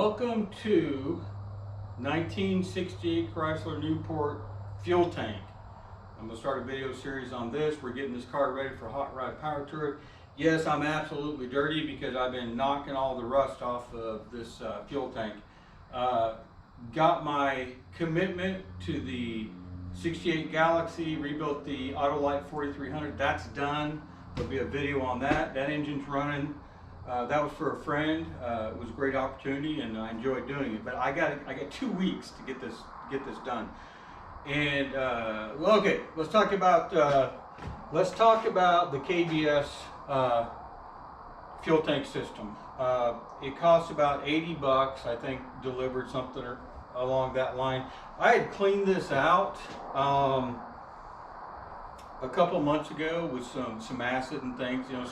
Welcome to 1968 Chrysler Newport fuel tank. I'm going to start a video series on this. We're getting this car ready for hot rod power tour. Yes, I'm absolutely dirty because I've been knocking all the rust off of this fuel tank. Got my commitment to the 68 Galaxy, rebuilt the Autolite 4300. That's done. There'll be a video on that. That engine's running. That was for a friend. It was a great opportunity, and I enjoyed doing it. But I got 2 weeks to get this done. And well, okay, let's talk about the KBS fuel tank system. It costs about 80 bucks, I think, delivered, something along that line. I had cleaned this out a couple months ago with some acid and things, you know,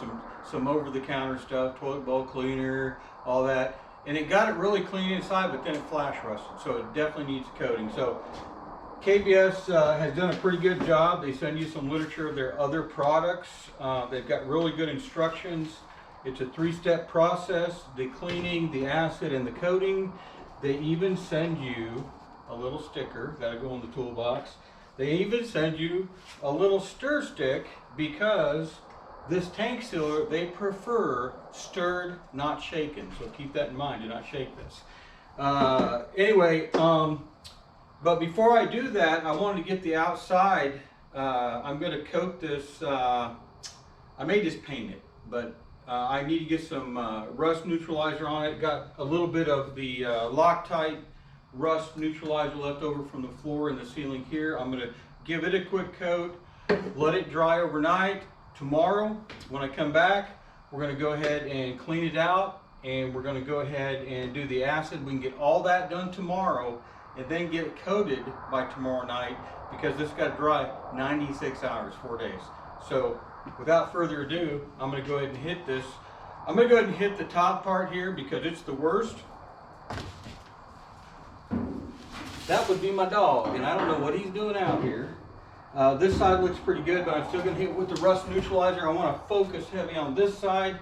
some over-the-counter stuff, toilet bowl cleaner, all that, and it got it really clean inside, but then it flash rusted, so it definitely needs coating. So KBS has done a pretty good job. They send you some literature of their other products. They've got really good instructions. It's a 3-step process: the cleaning, the acid, and the coating. They even send you a little sticker that'll go in the toolbox. They even send you a little stir stick because this tank sealer, they prefer stirred, not shaken. So keep that in mind, do not shake this. Anyway, but before I do that, I wanted to get the outside. I'm gonna coat this, I may just paint it, but I need to get some rust neutralizer on it. Got a little bit of the Loctite rust neutralizer left over from the floor and the ceiling here. I'm going to give it a quick coat, let it dry overnight. Tomorrow, when I come back, we're going to go ahead and clean it out, and we're going to go ahead and do the acid. We can get all that done tomorrow and then get it coated by tomorrow night, because this got to dry 96 hours, 4 days. So without further ado, I'm going to go ahead and hit this. I'm going to go ahead and hit the top part here because it's the worst. That would be my dog, and I don't know what he's doing out here. This side looks pretty good, but I'm still going to hit with the rust neutralizer. I want to focus heavy on this side.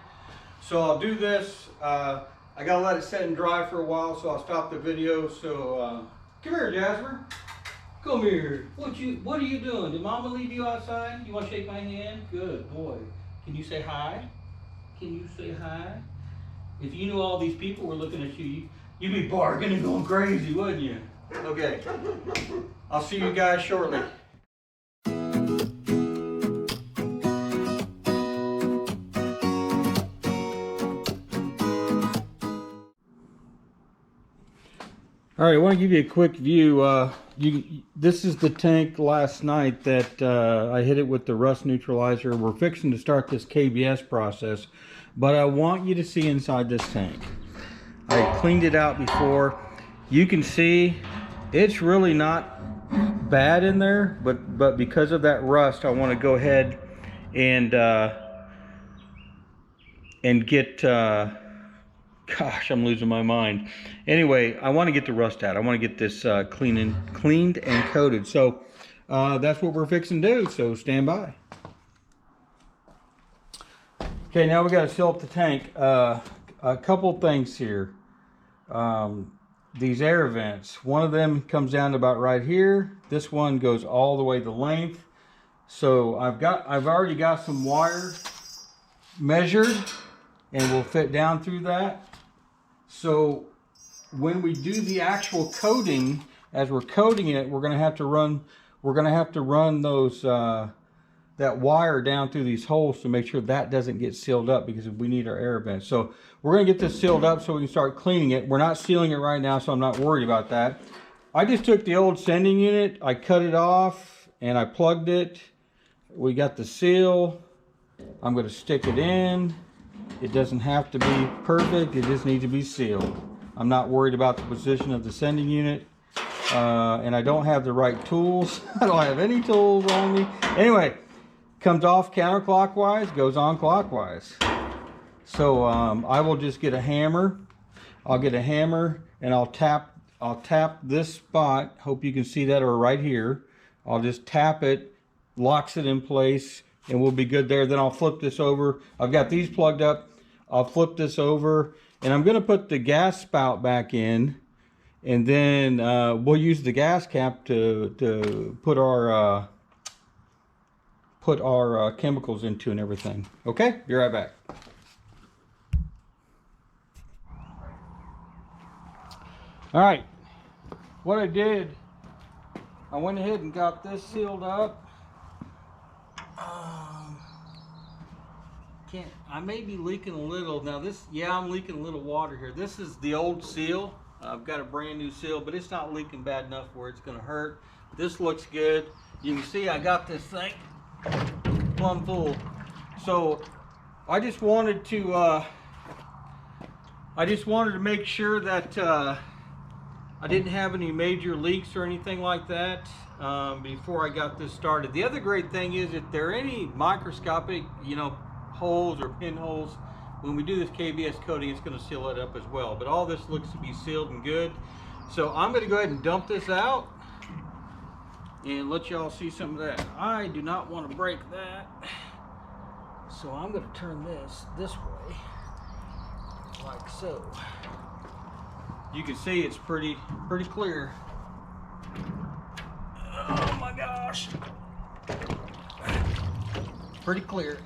So I'll do this. I got to let it set and dry for a while, so I'll stop the video. So come here, Jasper. Come here. What are you doing? Did Mama leave you outside? You want to shake my hand? Good boy. Can you say hi? Can you say hi? If you knew all these people were looking at you, you'd be barking and going crazy, wouldn't you? Okay. I'll see you guys shortly. All right, I want to give you a quick view. This is the tank last night that I hit it with the rust neutralizer. We're fixing to start this KBS process, but I want you to see inside this tank. I cleaned it out before. You can see it's really not bad in there, but because of that rust, I want to go ahead and get. Gosh, I'm losing my mind. Anyway, I want to get the rust out. I want to get this cleaned and coated. So that's what we're fixing to do. So stand by. Okay, now we got to seal up the tank. A couple things here. These air vents. One of them comes down to about right here. This one goes all the way the length. So I've already got some wire measured, and will fit down through that. So when we do the actual coating, as we're coating it, we're gonna have to run those that wire down through these holes to make sure that doesn't get sealed up, because we need our air vents. So we're gonna get this sealed up so we can start cleaning it. We're not sealing it right now, so I'm not worried about that. I just took the old sending unit, I cut it off, and I plugged it. We got the seal. I'm gonna stick it in. It doesn't have to be perfect, it just needs to be sealed. I'm not worried about the position of the sending unit. And I don't have the right tools. I don't have any tools on me. Anyway, comes off counterclockwise, goes on clockwise. So I will just get a hammer. I'll get a hammer and I'll tap this spot. Hope you can see that, or right here. I'll just tap it, locks it in place, and we'll be good there. Then I'll flip this over. I've got these plugged up. I'll flip this over And I'm going to put the gas spout back in, and then we'll use the gas cap to put our chemicals into and everything. Okay, be right back. All right, what I did, I went ahead and got this sealed up. I may be leaking a little. Now this, yeah, I'm leaking a little water here. This is the old seal. I've got a brand new seal, but it's not leaking bad enough where it's gonna hurt. This looks good. You can see I got this thing plumb full. So I just wanted to make sure that I didn't have any major leaks or anything like that before I got this started. The other great thing is if there are any microscopic, holes or pinholes, when we do this KBS coating, it's going to seal it up as well. But all this looks to be sealed and good. So I'm going to go ahead and dump this out and let y'all see some of that. I do not want to break that. So I'm going to turn this way, like so. You can see it's pretty clear. Oh my gosh. Pretty clear.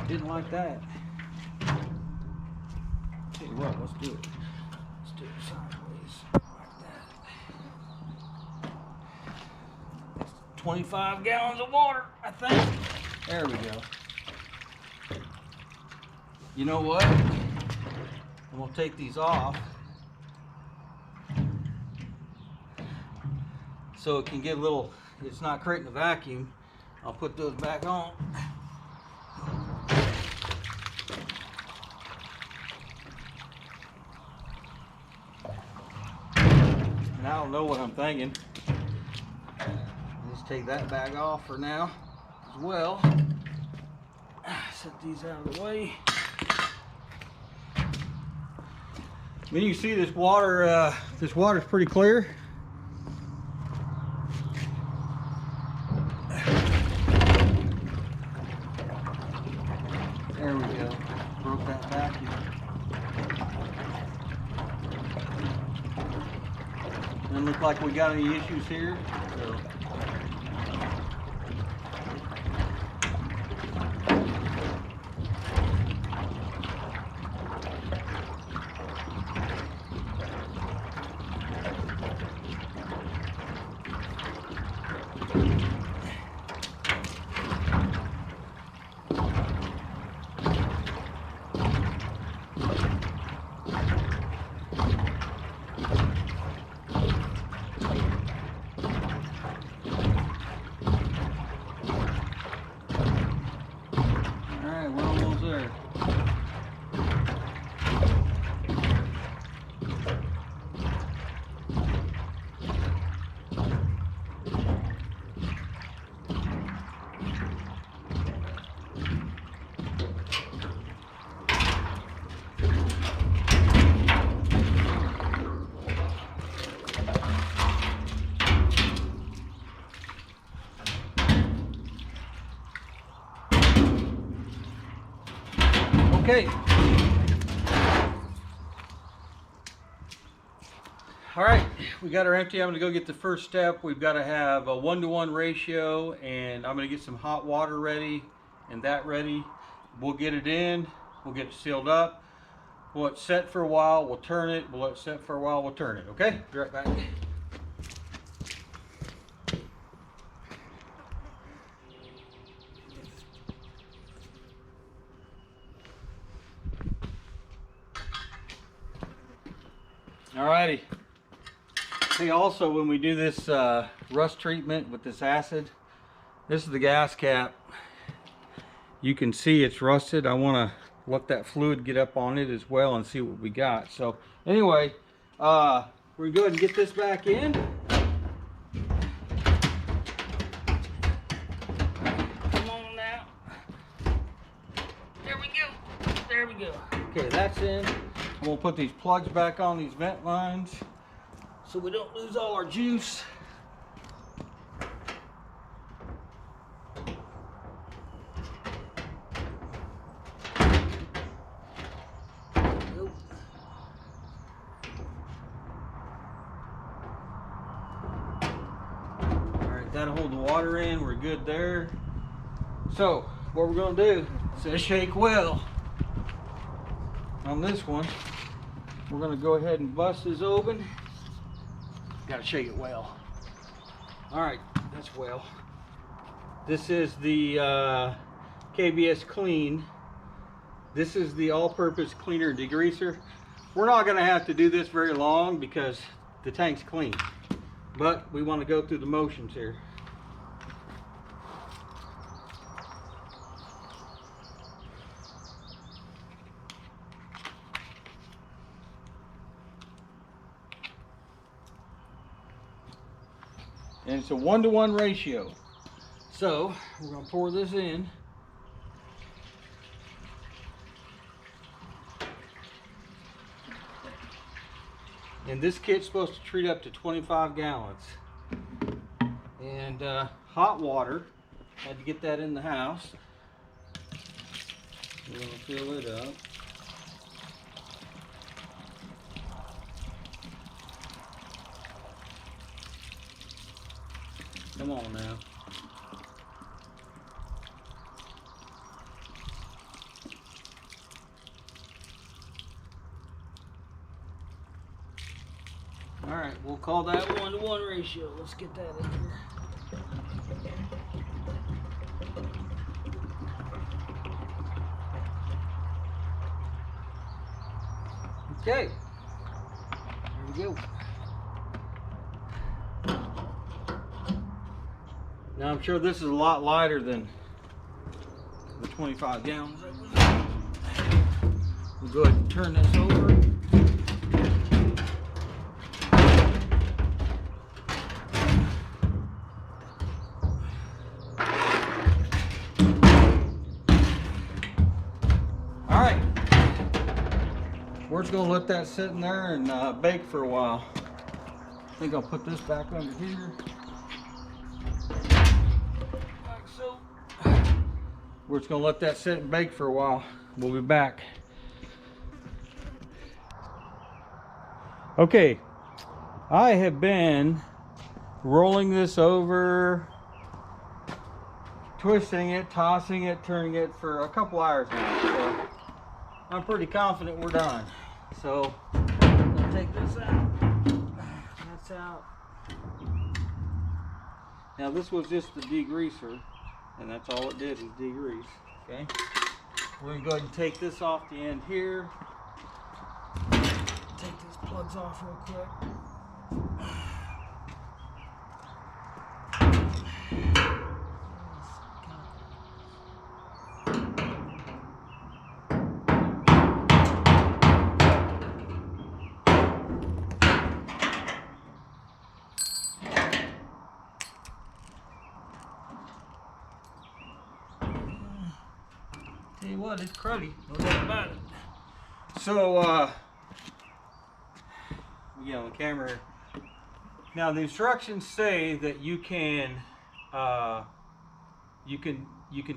Didn't like that. Tell you what, let's do it. Let's do it sideways, like that. That's 25 gallons of water, I think. There we go. You know what? And we'll take these off so it can get a little, it's not creating a vacuum. I'll put those back on. And I don't know what I'm thinking. Just take that bag off for now as well. Set these out of the way. I mean, you can see this water. This water's pretty clear. There we go. Broke that vacuum. Doesn't look like we got any issues here. So. Okay. All right, we got our empty. I'm going to go get the first step. We've got to have a 1-to-1 ratio, and I'm going to get some hot water ready and that ready. We'll get it in. We'll get it sealed up. We'll let it set for a while. We'll turn it. We'll let it set for a while. We'll turn it. Okay? Be right back. Alrighty. See, also when we do this rust treatment with this acid, this is the gas cap. You can see it's rusted. I want to let that fluid get up on it as well and see what we got. So anyway, we're going to go ahead and get this back in. Come on now. There we go. There we go. Okay, that's in. We'll put these plugs back on these vent lines so we don't lose all our juice. Alright, that'll hold the water in. We're good there. So, what we're going to do, it says shake well. On this one, we're going to go ahead and bust this open. Got to shake it well. Alright, that's well. This is the KBS Clean. This is the all-purpose cleaner degreaser. We're not going to have to do this very long because the tank's clean. But we want to go through the motions here. And it's a 1-to-1 ratio. So we're going to pour this in. And this kit's supposed to treat up to 25 gallons. And hot water, had to get that in the house. We're going to fill it up. Come on now. All right, we'll call that 1-to-1 ratio. Let's get that in here. Okay, there we go. Now I'm sure this is a lot lighter than the 25 gallons. We'll go ahead and turn this over. Alright, we're just going to let that sit in there and bake for a while. I think I'll put this back under here. Like so. We're just going to let that sit and bake for a while. We'll be back. Okay, I have been rolling this over, twisting it, tossing it, turning it for a couple hours now. So I'm pretty confident we're done. So I'll take this out. That's out. Now this was just the degreaser, and that's all it did is degrease. Okay. We're gonna go ahead and take this off the end here. Take these plugs off real quick. Tell you what, it's cruddy, no doubt about it. So, get on the camera here. Now the instructions say that you can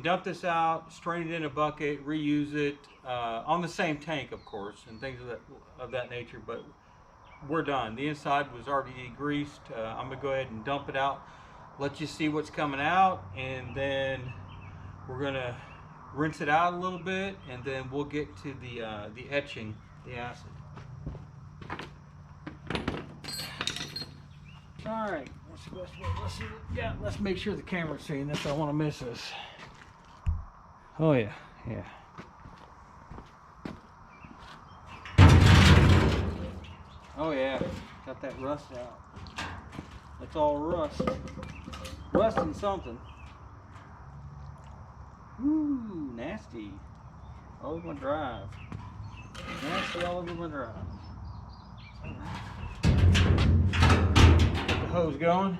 dump this out, strain it in a bucket, reuse it on the same tank, of course, and things of that nature. But we're done. The inside was already degreased. I'm gonna go ahead and dump it out, let you see what's coming out, and then we're gonna rinse it out a little bit, and then we'll get to the etching, the acid. All right, let's see what we got. Let's make sure the camera's seeing this. I don't want to miss this. Oh yeah, yeah. Oh yeah, got that rust out. That's all rust. Rust and something. Ooh, nasty. All over my drive. Nasty all over my drive. The hose going.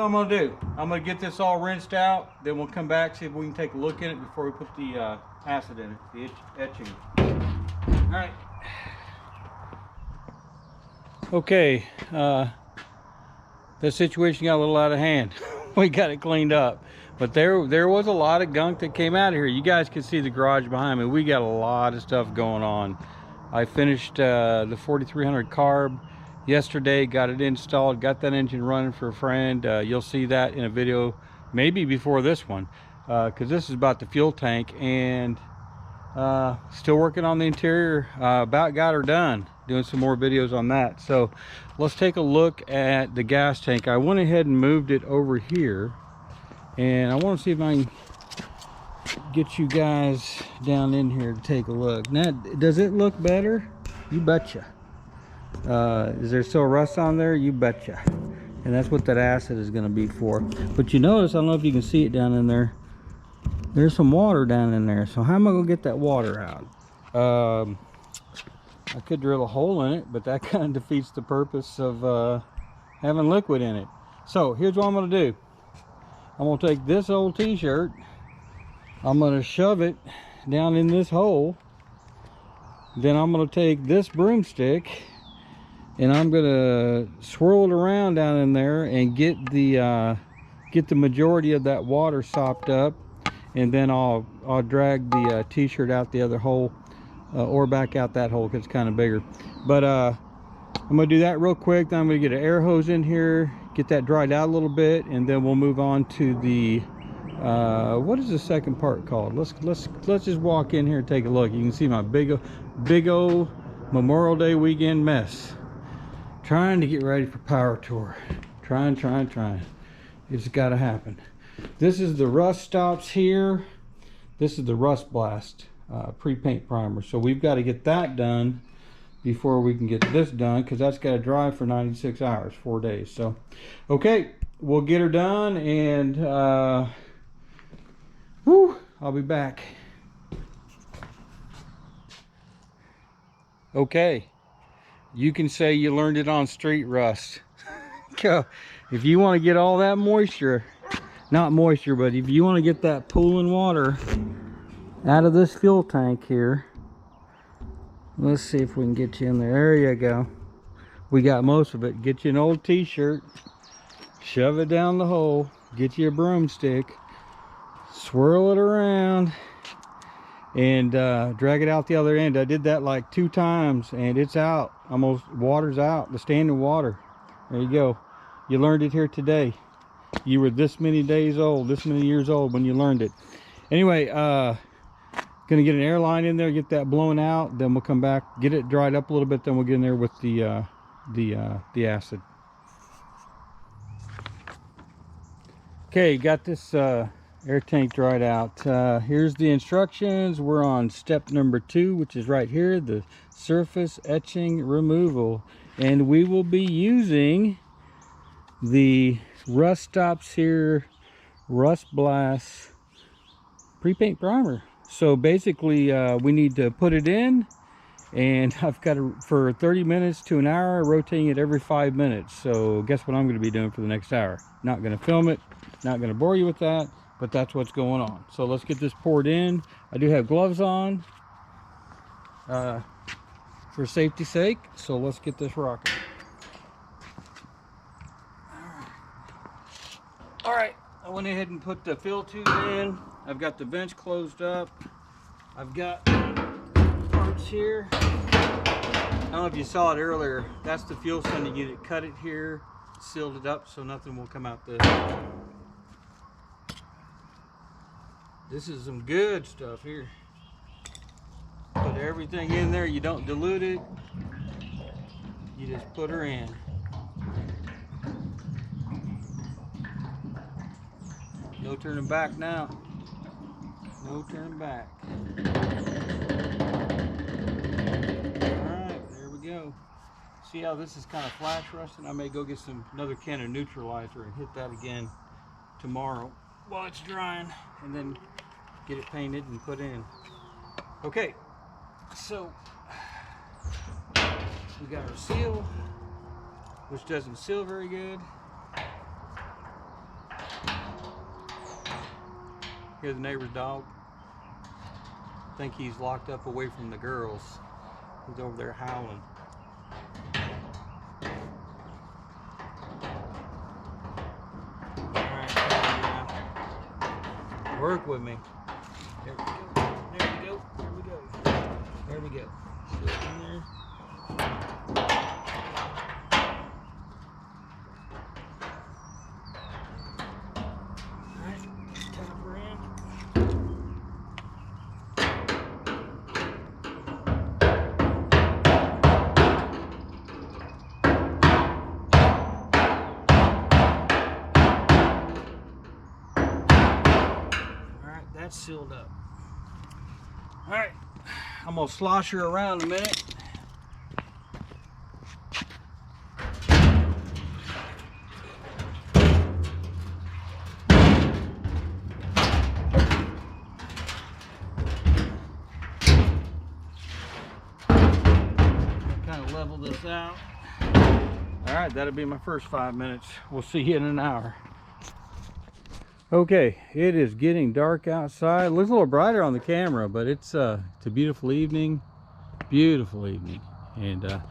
I'm gonna do. I'm gonna get this all rinsed out, then we'll come back, see if we can take a look at it before we put the acid in it, the etching. All right. Okay, the situation got a little out of hand. We got it cleaned up, but there was a lot of gunk that came out of here. You guys can see the garage behind me. We got a lot of stuff going on. I finished the 4300 carb yesterday, got it installed, got that engine running for a friend. You'll see that in a video maybe before this one, because this is about the fuel tank, and still working on the interior. About got her done, doing some more videos on that. So let's take a look at the gas tank. I went ahead and moved it over here, and I want to see if I can get you guys down in here to take a look. Now, does it look better? You betcha. Is there still rust on there? You betcha. And that's what that acid is going to be for. But you notice, I don't know if you can see it down in there, there's some water down in there. So how am I going to get that water out? I could drill a hole in it, but that kind of defeats the purpose of having liquid in it. So here's what I'm going to do. I'm going to take this old t-shirt, I'm going to shove it down in this hole, then I'm going to take this broomstick and I'm going to swirl it around down in there and get the majority of that water sopped up, and then I'll drag the t-shirt out the other hole, or back out that hole because it's kind of bigger. But I'm going to do that real quick. Then I'm going to get an air hose in here, get that dried out a little bit, and then we'll move on to the what is the second part called? Let's just walk in here and take a look. You can see my big old Memorial Day weekend mess. Trying to get ready for power tour. Trying. It's got to happen. This is the rust stops here. This is the rust blast pre-paint primer. So we've got to get that done before we can get this done, because that's got to dry for 96 hours, 4 days. So okay, we'll get her done, and I'll be back. Okay, you can say you learned it on street rust. If you want to get all that moisture, not moisture, but if you want to get that pooling water out of this fuel tank here, let's see if we can get you in there. There you go. We got most of it. Get you an old t-shirt, shove it down the hole, get you a broomstick, swirl it around, and drag it out the other end. I did that like 2 times, and it's out. Almost, water's out, the standing water. There you go. You learned it here today. You were this many days old, this many years old when you learned it. Anyway, gonna get an air line in there, get that blown out, then we'll come back, get it dried up a little bit, then we'll get in there with the acid. Okay, got this air tank dried out. Here's the instructions. We're on step number 2, which is right here, the surface etching removal, and we will be using the rust stops here, rust blast pre-paint primer. So basically we need to put it in, and I've got to, for 30 minutes to an hour, rotating it every 5 minutes. So guess what I'm going to be doing for the next hour? Not going to film it, not going to bore you with that, but that's what's going on. So let's get this poured in. I do have gloves on for safety's sake, so let's get this rocking. All right, I went ahead and put the fill tube in. I've got the vents closed up. I've got parts here. I don't know if you saw it earlier. That's the fuel sending unit. Cut it here, sealed it up so nothing will come out this. This is some good stuff here. Put everything in there. You don't dilute it. You just put her in. No turning back now. No turning back. Alright, there we go. See how this is kind of flash rusting? I may go get another can of neutralizer and hit that again tomorrow while it's drying, and then get it painted and put in. Okay, so we got our seal, which doesn't seal very good. Here's the neighbor's dog. I think he's locked up away from the girls. He's over there howling. Alright, work with me. There we go. There we go. There we go. There we go. Sit in there. That's sealed up. All right, I'm gonna slosh her around a minute. Kind of level this out. All right, that'll be my first 5 minutes. We'll see you in an hour. Okay, it is getting dark outside. It looks a little brighter on the camera, but it's a beautiful evening. Beautiful evening. And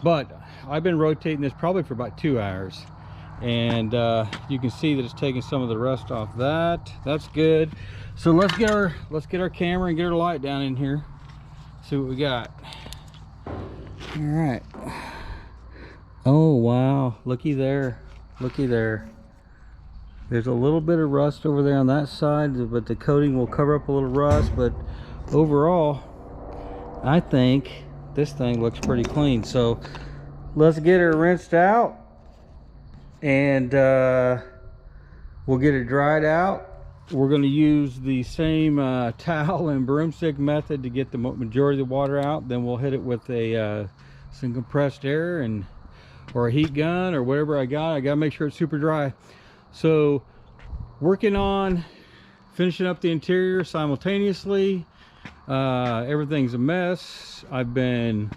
but I've been rotating this probably for about 2 hours, and you can see that it's taking some of the rust off that. That's good. So let's get our camera and get our light down in here. See what we got. All right. Oh wow, looky there. Looky there. There's a little bit of rust over there on that side, but the coating will cover up a little rust. But overall, I think this thing looks pretty clean. So let's get her rinsed out, and we'll get it dried out. We're going to use the same towel and broomstick method to get the majority of the water out. Then we'll hit it with some compressed air or a heat gun or whatever I got. I got to make sure it's super dry. So working on finishing up the interior simultaneously. Everything's a mess. I've been,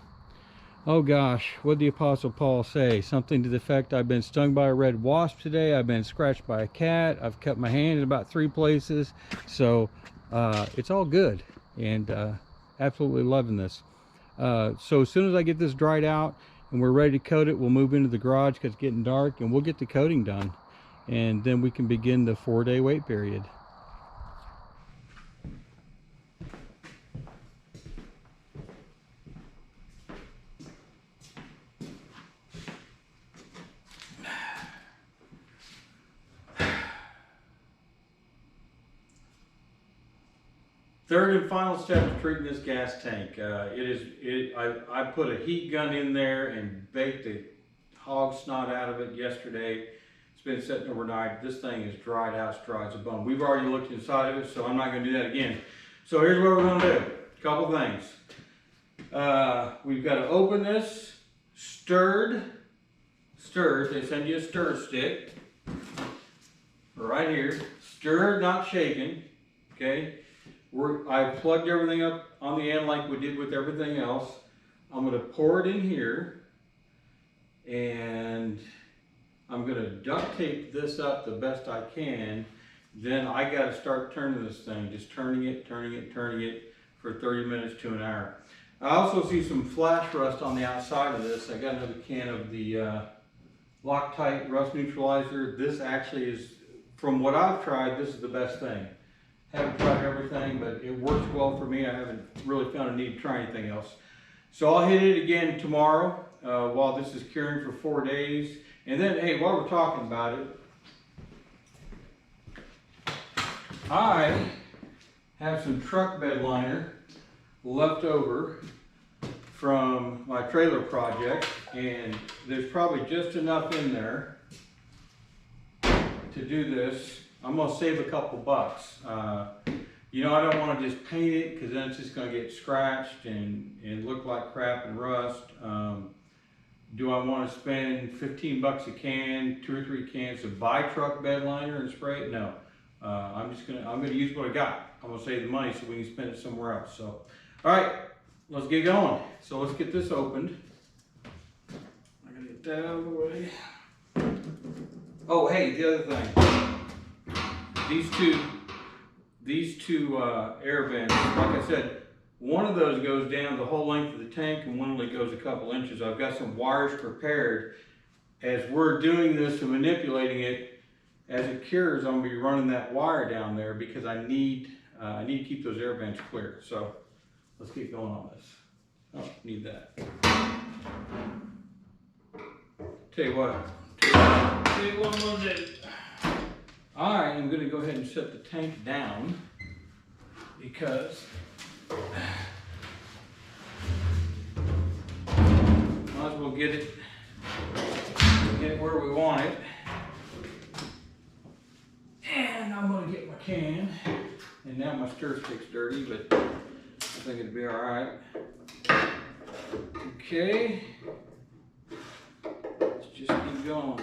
oh gosh, what did the Apostle Paul say? Something to the effect, I've been stung by a red wasp today. I've been scratched by a cat. I've cut my hand in about 3 places. So it's all good, and absolutely loving this. So as soon as I get this dried out and we're ready to coat it, we'll move into the garage because it's getting dark, and we'll get the coating done. And then we can begin the 4-day wait period. Third and final step to treating this gas tank. I put a heat gun in there and baked the hog snot out of it yesterday. It's been sitting overnight. This thing is dried out, as dry as a bone. We've already looked inside of it, so I'm not going to do that again. So here's what we're going to do. A couple things. We've got to open this, stirred. They send you a stir stick right here. Stirred, not shaken. Okay. I plugged everything up on the end like we did with everything else. I'm going to pour it in here, and I'm going to duct tape this up the best I can. Then I got to start turning this thing, just turning it for 30 minutes to an hour. I also see some flash rust on the outside of this. I got another can of the Loctite rust neutralizer. This actually is, from what I've tried, this is the best thing. Haven't tried everything, but it works well for me. I haven't really found a need to try anything else. So I'll hit it again tomorrow while this is curing for 4 days. And then, hey, while we're talking about it, I have some truck bed liner left over from my trailer project, and there's probably just enough in there to do this. I'm gonna save a couple bucks. You know, I don't want to just paint it because then it's just gonna get scratched and look like crap and rust. Do I want to spend 15 bucks a can, 2 or 3 cans to buy truck bed liner and spray it? No. I'm gonna use what I got. I'm gonna save the money so we can spend it somewhere else. So, all right, let's get going. So let's get this opened. I gotta get that out of the way. these two air vents, like I said, one of those goes down the whole length of the tank and one only goes a couple inches. I've got some wires prepared. As we're doing this and manipulating it, as it cures, I'm gonna be running that wire down there because I need to keep those air vents clear. So let's keep going on this. Oh, need that. Tell you what I'm gonna do. I am gonna go ahead and set the tank down because might as well get it where we want it. And I'm gonna get my can. And now my stir stick's dirty, but I think it'll be all right. Okay. Let's just keep going.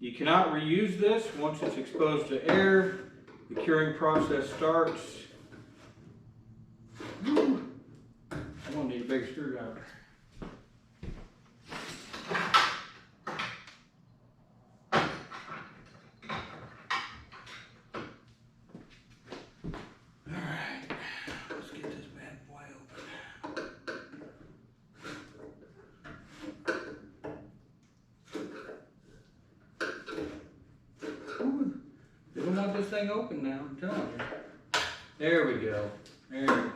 You cannot reuse this once it's exposed to air. The curing process starts. Woo. I'm gonna need a big screwdriver. Alright, let's get this bad boy open. Ooh, they don't want this thing open now, I'm telling you. There we go. There we go.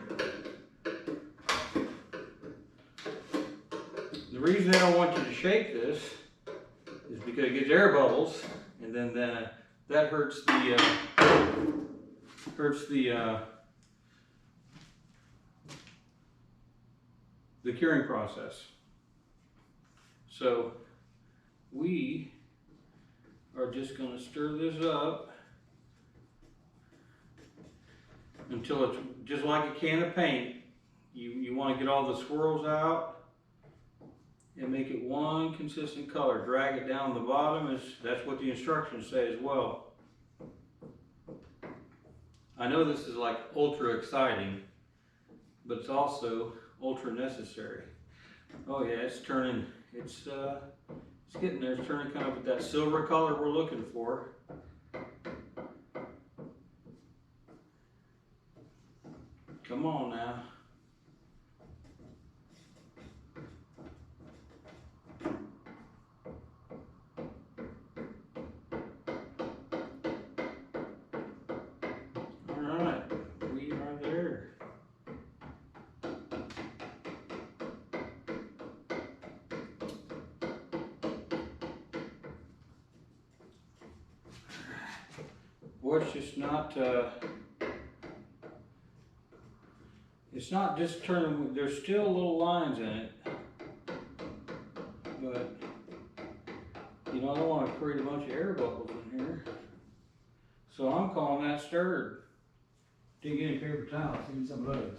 The reason they don't want you to shake this is because it gets air bubbles, and then that hurts the curing process. So we are just going to stir this up until it's just like a can of paint. You want to get all the swirls out and make it one consistent color. Drag it down the bottom, that's what the instructions say as well. I know this is like ultra exciting, but it's also ultra necessary. Oh yeah, it's turning, it's getting there. It's turning kind of with that silver color we're looking for. Come on now. Well, it's not just turning, there's still little lines in it, but you know, I don't want to create a bunch of air bubbles in here. So I'm calling that stirred. Didn't get any paper towels, I need some of those.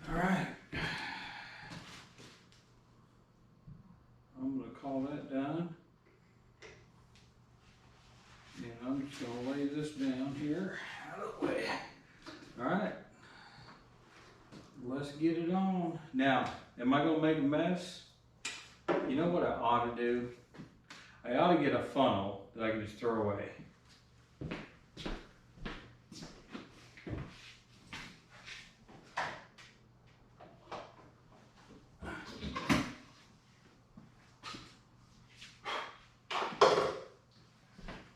All right. I'm going to call that done. And I'm just going to lay this down here out of the way. All right. Let's get it on. Now, am I going to make a mess? You know what I ought to do? I ought to get a funnel that I can just throw away.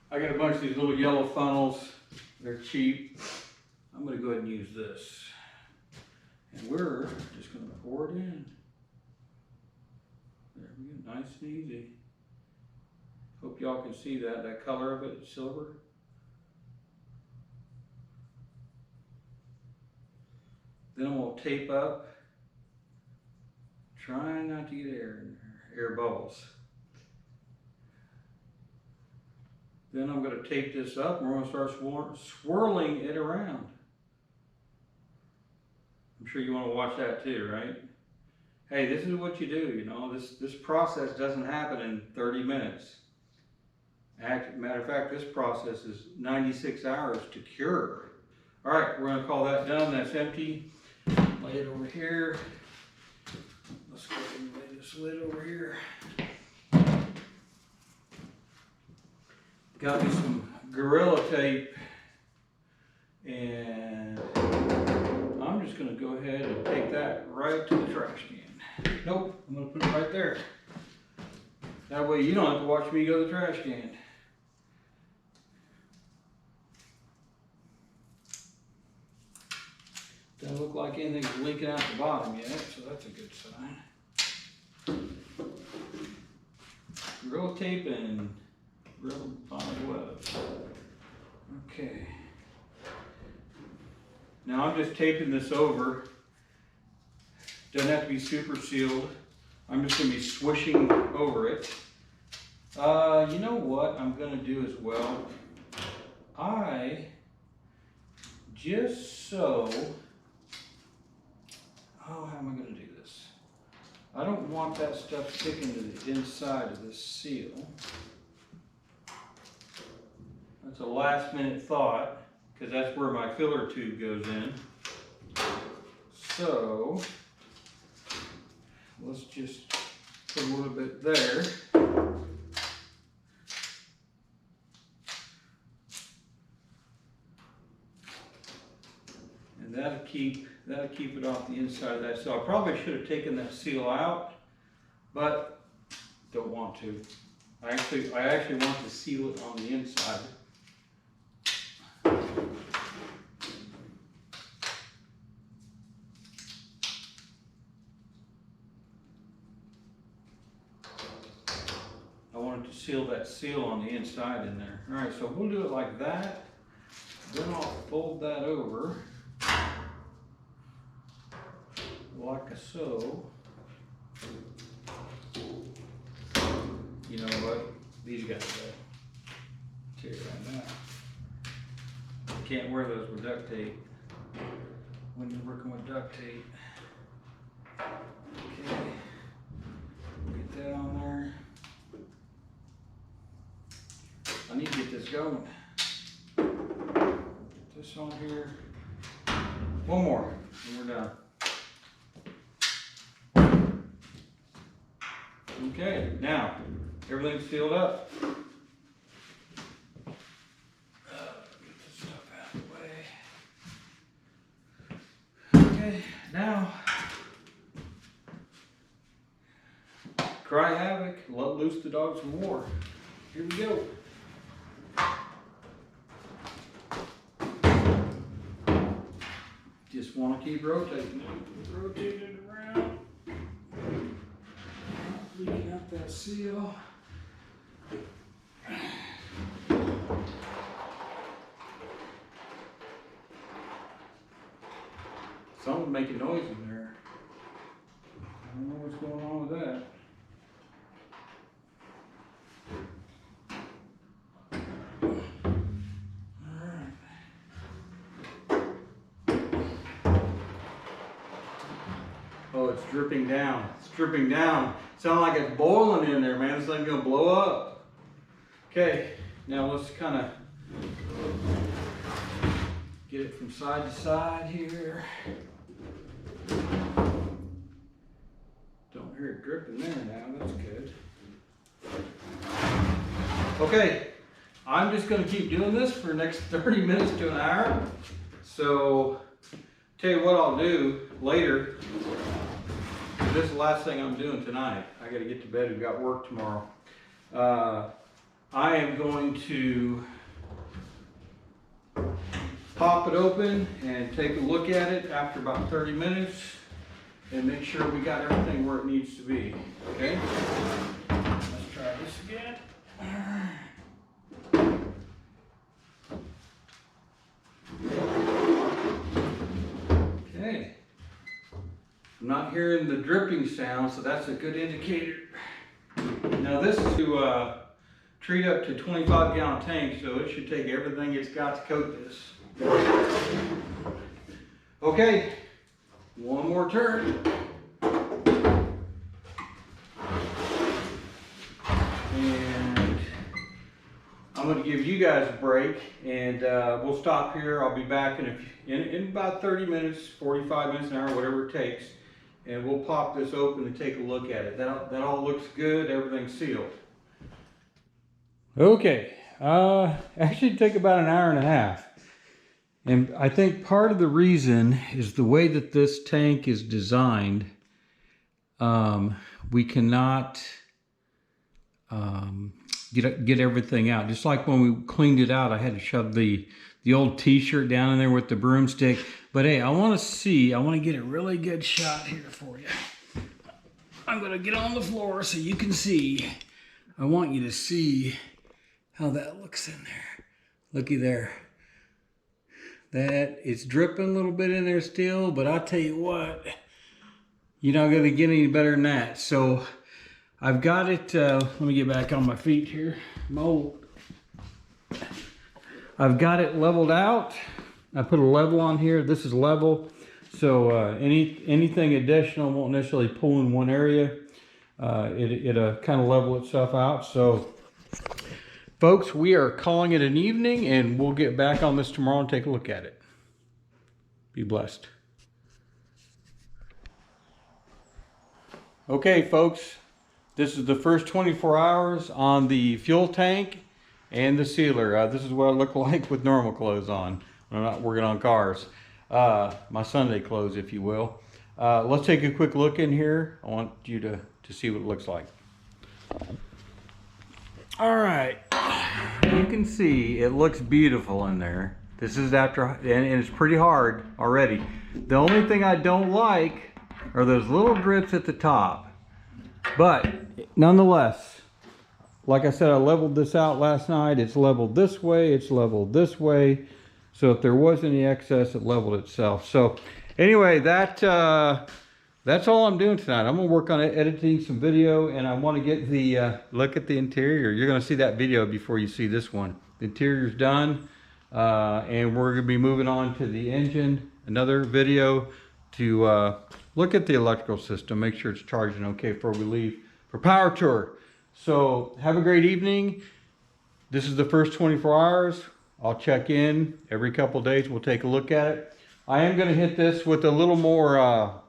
I got a bunch of these little yellow funnels. They're cheap. I'm going to go ahead and use this. And we're just going to pour it in. There we go, nice and easy. Hope y'all can see that color of it, silver. Then I'm going to tape up, trying not to get air in there, air bubbles. Then I'm going to tape this up and we're going to start swirling it around. I'm sure you want to watch that too, right? Hey, this is what you do, you know. This process doesn't happen in 30 minutes. Matter of fact, this process is 96 hours to cure. All right, we're going to call that done. That's empty. Lay it over here. Let's go ahead and lay this lid over here. Got me some Gorilla Tape, and I'm just going to go ahead and take that right to the trash can. Nope, I'm going to put it right there. That way you don't have to watch me go to the trash can. Doesn't look like anything's leaking out the bottom yet, so that's a good sign. Gorilla Tape and Gorilla Bond Webs. Okay. Now I'm just taping this over. Doesn't have to be super sealed. I'm just going to be swishing over it. You know what I'm going to do as well? How am I going to do this? I don't want that stuff sticking to the inside of this seal. That's a last minute thought, because that's where my filler tube goes in. So, let's just put a little bit there. And that'll keep it off the inside of that. So I probably should have taken that seal out, but don't want to. I actually want to seal it on the inside. I wanted to seal that seal on the inside in there. All right, so we'll do it like that. Then I'll fold that over like so. You know what? These guys go. Tear right now. You can't wear those with duct tape when you're working with duct tape. Okay. Get that on there. I need to get this going. Get this on here. One more, and we're done. Okay, now everything's sealed up. Get this stuff out of the way. Okay, now cry havoc, let loose the dogs of war. Here we go. Just want to keep rotating it. Rotate it around. Leaking out that seal. Something's making noise in there. I don't know what's going on with that. Oh, it's dripping down. It's dripping down. Sounds like it's boiling in there, man. This thing's gonna blow up. Okay, now let's kind of get it from side to side here. Don't hear it dripping there now. That's good. Okay, I'm just gonna keep doing this for the next 30 minutes to an hour. So, tell you what I'll do later. This is the last thing I'm doing tonight. I got to get to bed. We've got work tomorrow. I am going to pop it open and take a look at it after about 30 minutes and make sure we got everything where it needs to be. Okay? Let's try this again. Okay. I'm not hearing the dripping sound, so that's a good indicator. Now this is to treat up to 25-gallon tank, so it should take everything it's got to coat this. Okay, one more turn. And I'm going to give you guys a break, and we'll stop here. I'll be back in about 30 minutes, 45 minutes, an hour, whatever it takes. and we'll pop this open and take a look at it. That all looks good, everything's sealed. Okay, actually it took about an hour and a half. And I think part of the reason is the way that this tank is designed. We cannot get everything out. Just like when we cleaned it out, I had to shove the old t-shirt down in there with the broomstick. But hey, I want to get a really good shot here for you. I'm going to get on the floor so you can see. I want you to see how that looks in there. Looky there. That it's dripping a little bit in there still, but I'll tell you what, you're not going to get any better than that. So I've got it, let me get back on my feet here. I've got it leveled out. I put a level on here. This is level. So anything additional won't necessarily pull in one area. It'll kind of level itself out. So folks, we are calling it an evening, and we'll get back on this tomorrow and take a look at it. Be blessed. Okay, folks, this is the first 24 hours on the fuel tank and the sealer. This is what I look like with normal clothes on when I'm not working on cars. My Sunday clothes, if you will. Let's take a quick look in here. I want you to see what it looks like. All right, you can see it looks beautiful in there. This is after, and it's pretty hard already. The only thing I don't like are those little drips at the top. But nonetheless, like I said, I leveled this out last night. It's leveled this way, it's leveled this way. So if there was any excess, it leveled itself. So anyway, that's all I'm doing tonight. I'm gonna work on editing some video, and I want to get the look at the interior. You're gonna see that video before you see this one. The interior's done, and we're gonna be moving on to the engine. Another video to look at the electrical system, make sure it's charging okay before we leave for power tour. So have a great evening. This is the first 24 hours. I'll check in every couple days. We'll take a look at it. I am gonna hit this with a little more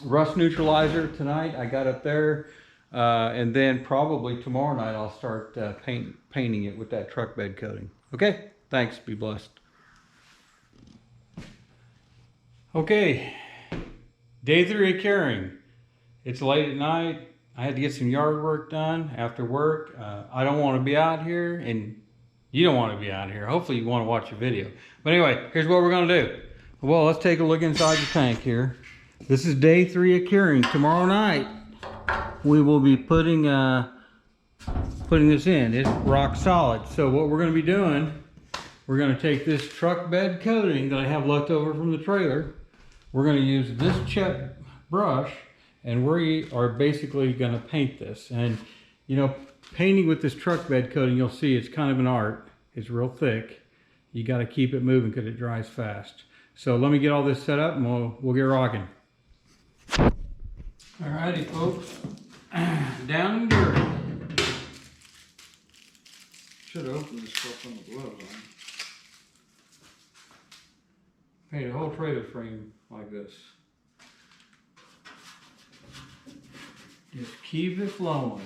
rust neutralizer tonight. I got it there, and then probably tomorrow night I'll start painting it with that truck bed coating. Okay, thanks, be blessed. Okay, day 3 of carrying. It's late at night. I had to get some yard work done after work. I don't want to be out here, and you don't want to be out here. Hopefully you want to watch the video. But anyway, here's what we're gonna do. Well, let's take a look inside the tank here. This is day 3 of curing. Tomorrow night, we will be putting this in. It's rock solid. So what we're going to be doing, we're going to take this truck bed coating that I have left over from the trailer. We're going to use this Chet brush, and we are basically going to paint this. And you know, painting with this truck bed coating, you'll see it's kind of an art. It's real thick. You got to keep it moving because it dries fast. So let me get all this set up, and we'll get rocking. Alrighty, folks, down and dirty. Should have opened this stuff on the gloves on. Paint a whole trailer frame like this. Just keep it flowing.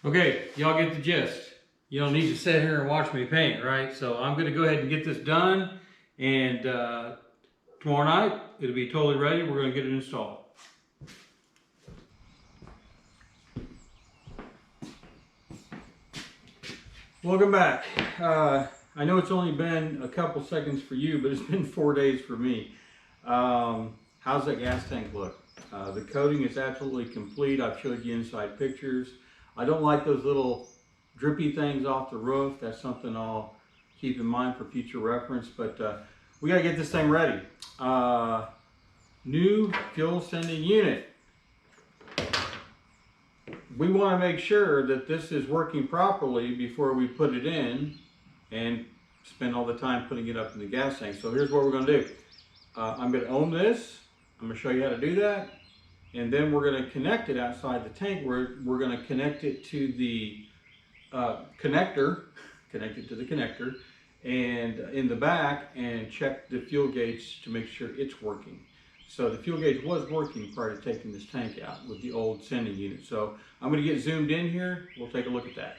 Okay, y'all get the gist. You don't need to sit here and watch me paint, right? So I'm gonna go ahead and get this done, and tomorrow night, it'll be totally ready. We're gonna get it installed. Welcome back. I know it's only been a couple seconds for you, but it's been 4 days for me. How's that gas tank look? The coating is absolutely complete. I've showed you inside pictures. I don't like those little drippy things off the roof. That's something I'll keep in mind for future reference, but we gotta get this thing ready. New fuel sending unit. We want to make sure that this is working properly before we put it in and spend all the time putting it up in the gas tank. So here's what we're going to do. I'm going to ohm this. I'm going to show you how to do that. And then we're going to connect it outside the tank. We're going to connect it to the connector, and in the back, and check the fuel gauge to make sure it's working. So the fuel gauge was working prior to taking this tank out with the old sending unit. So I'm going to get zoomed in here. We'll take a look at that.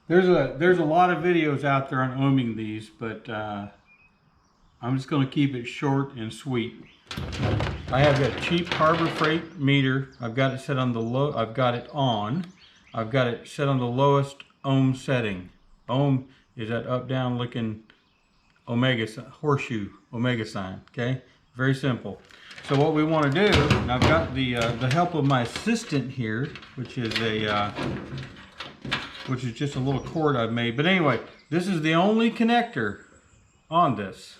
There's a lot of videos out there on ohming these, but I'm just going to keep it short and sweet. I have that cheap Harbor Freight meter. I've got it set on the low. I've got it set on the lowest ohm setting. Ohm is that up down looking horseshoe omega sign. Okay, very simple. So what we want to do, and I've got the help of my assistant here, which is just a little cord I've made. But anyway, this is the only connector on this.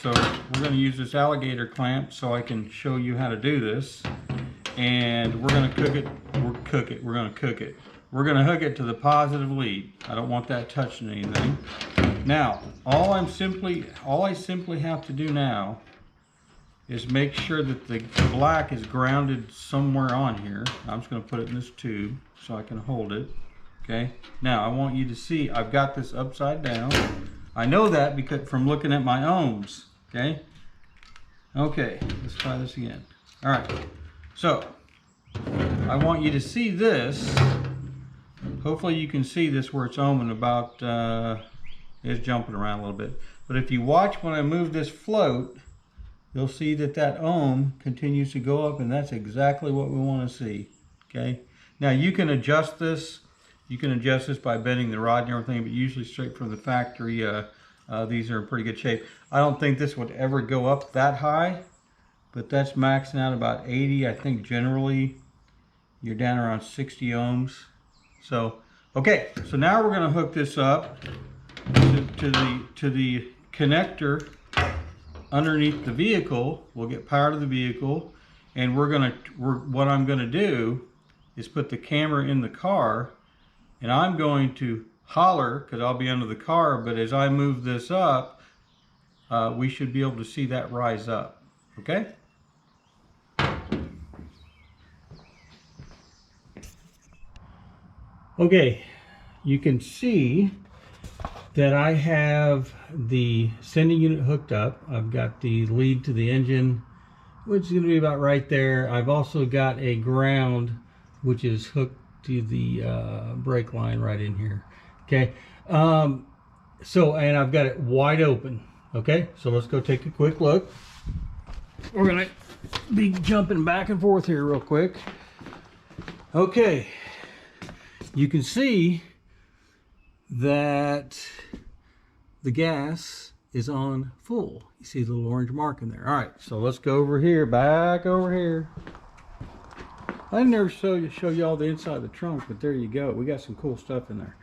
So we're going to use this alligator clamp so I can show you how to do this. And we're going to cook it. We're going to cook it. We're going to hook it to the positive lead. I don't want that touching anything. Now, all I simply have to do now is make sure that the black is grounded somewhere on here. I'm just going to put it in this tube so I can hold it. Okay. Now I want you to see I've got this upside down. I know that because from looking at my ohms. Okay. Okay. Let's try this again. All right. So I want you to see this. Hopefully you can see this where it's ohming about. It's jumping around a little bit. But if you watch when I move this float, you'll see that that ohm continues to go up, and that's exactly what we want to see. Okay. Now you can adjust this. You can adjust this by bending the rod and everything, but usually straight from the factory, these are in pretty good shape. I don't think this would ever go up that high, but that's maxing out about 80. I think generally you're down around 60 ohms. So, okay, so now we're going to hook this up to the connector underneath the vehicle. We'll get power to the vehicle, and what I'm going to do is put the camera in the car. And I'm going to holler, because I'll be under the car, but as I move this up, we should be able to see that rise up, okay? Okay, you can see that I have the sending unit hooked up. I've got the lead to the engine, which is going to be about right there. I've also got a ground, which is hooked to the brake line right in here. Okay, and I've got it wide open. Okay, so let's go take a quick look. We're gonna be jumping back and forth here real quick. Okay, you can see that the gas is on full. You see the little orange mark in there. All right, so let's go over here, back over here. I never show you all the inside of the trunk, but there you go. We got some cool stuff in there.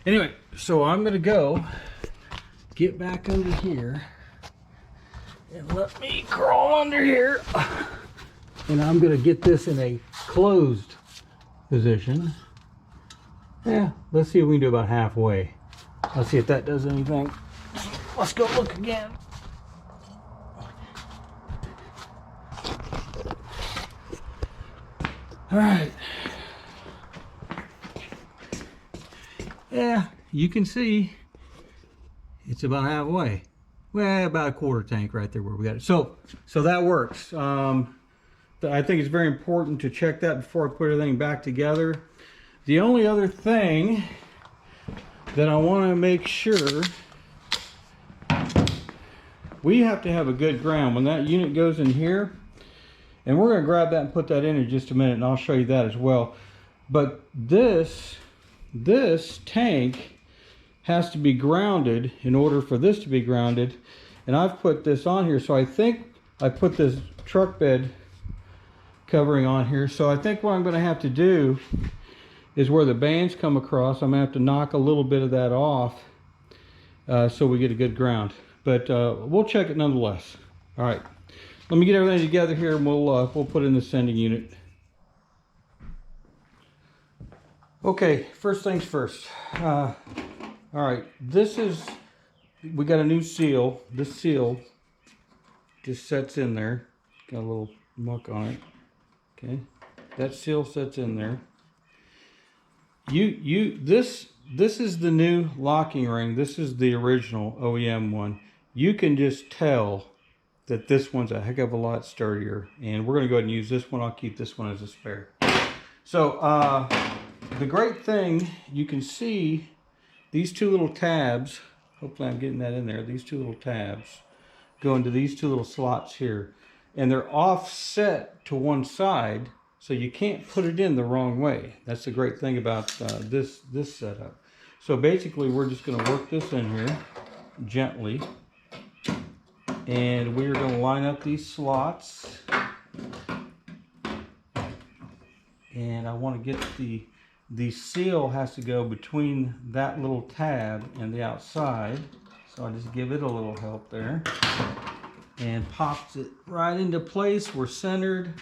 Anyway, so I'm gonna go get back under here and let me crawl under here. And I'm gonna get this in a closed position. Yeah, let's see if we can do about halfway. Let's see if that does anything. Let's go look again. All right. Yeah, you can see it's about halfway. Well, about a quarter tank right there where we got it. So that works. I think it's very important to check that before I put everything back together. The only other thing that I want to make sure, we have to have a good ground when that unit goes in here, and we're going to grab that and put that in just a minute, and I'll show you that as well. But this tank has to be grounded in order for this to be grounded, and I've put this on here. So I think I put this truck bed covering on here. So I think what I'm going to have to do is where the bands come across, I'm going to have to knock a little bit of that off so we get a good ground. But we'll check it nonetheless. All right, let me get everything together here, and we'll put in the sending unit. Okay, first things first. All right, we got a new seal. This seal just sets in there. Got a little muck on it. Okay, that seal sets in there. This is the new locking ring. This is the original OEM one. You can just tell that this one's a heck of a lot sturdier, and we're going to go ahead and use this one. I'll keep this one as a spare. So the great thing, you can see these two little tabs. Hopefully I'm getting that in there. These two little tabs go into these two little slots here, and they're offset to one side, so you can't put it in the wrong way. That's the great thing about this setup. So basically we're just going to work this in here gently, and we're going to line up these slots, and I want to get the seal has to go between that little tab and the outside, so I'll just give it a little help there, and pops it right into place. We're centered.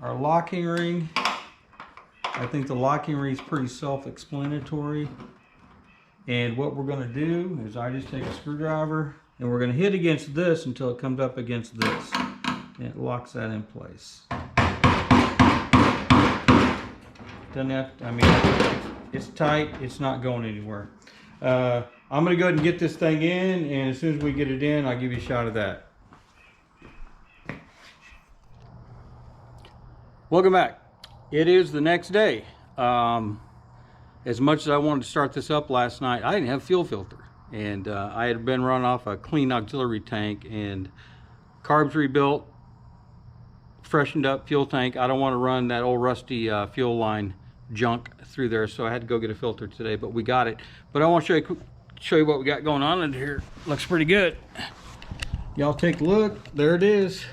Our locking ring, I think the locking ring is pretty self-explanatory, and what we're going to do is I just take a screwdriver and we're going to hit against this until it comes up against this, and it locks that in place. Doesn't have to, I mean, it's tight, it's not going anywhere. I'm going to go ahead and get this thing in, and as soon as we get it in, I'll give you a shot of that. Welcome back. It is the next day. As much as I wanted to start this up last night, I didn't have fuel filter, and I had been run off a clean auxiliary tank, and carbs rebuilt, freshened up fuel tank. I don't want to run that old rusty fuel line junk through there, so I had to go get a filter today, but we got it. But I want to show you what we got going on in here. Looks pretty good. Y'all take a look. There it is.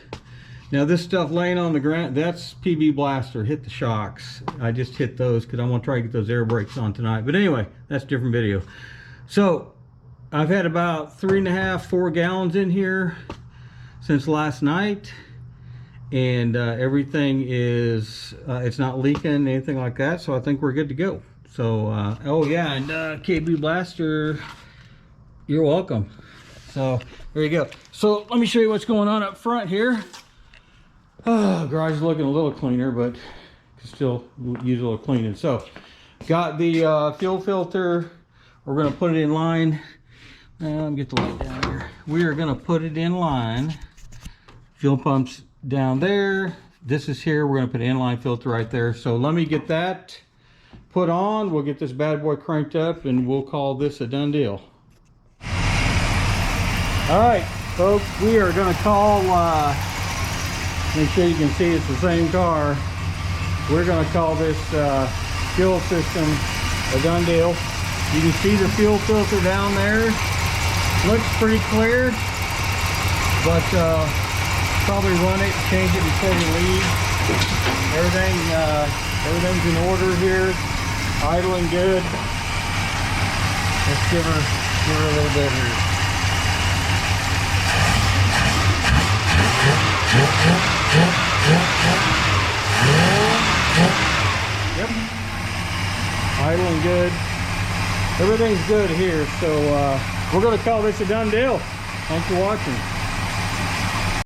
Now this stuff laying on the ground, that's PB Blaster, hit the shocks. I just hit those because I want to try to get those air brakes on tonight. But anyway, that's a different video. So I've had about 3.5–4 gallons in here since last night. And everything is, it's not leaking, anything like that. So I think we're good to go. So, oh yeah, and KB Blaster, you're welcome. So there you go. So let me show you what's going on up front here. Oh, garage is looking a little cleaner, but still use a little cleaning. So got the fuel filter. We're going to put it in line. Let me get the light down here. We are going to put it in line. Fuel pumps down there. This is here. We're going to put an inline filter right there. So let me get that put on. We'll get this bad boy cranked up, and we'll call this a done deal. All right, folks, we are going to call, make sure you can see it's the same car. We're going to call this fuel system a done deal. You can see the fuel filter down there. Looks pretty clear, but probably run it, change it before we leave. Everything's in order here, idling good. Let's give her a little bit here. Yep, idling good. Everything's good here, so we're going to call this a done deal. Thanks for watching.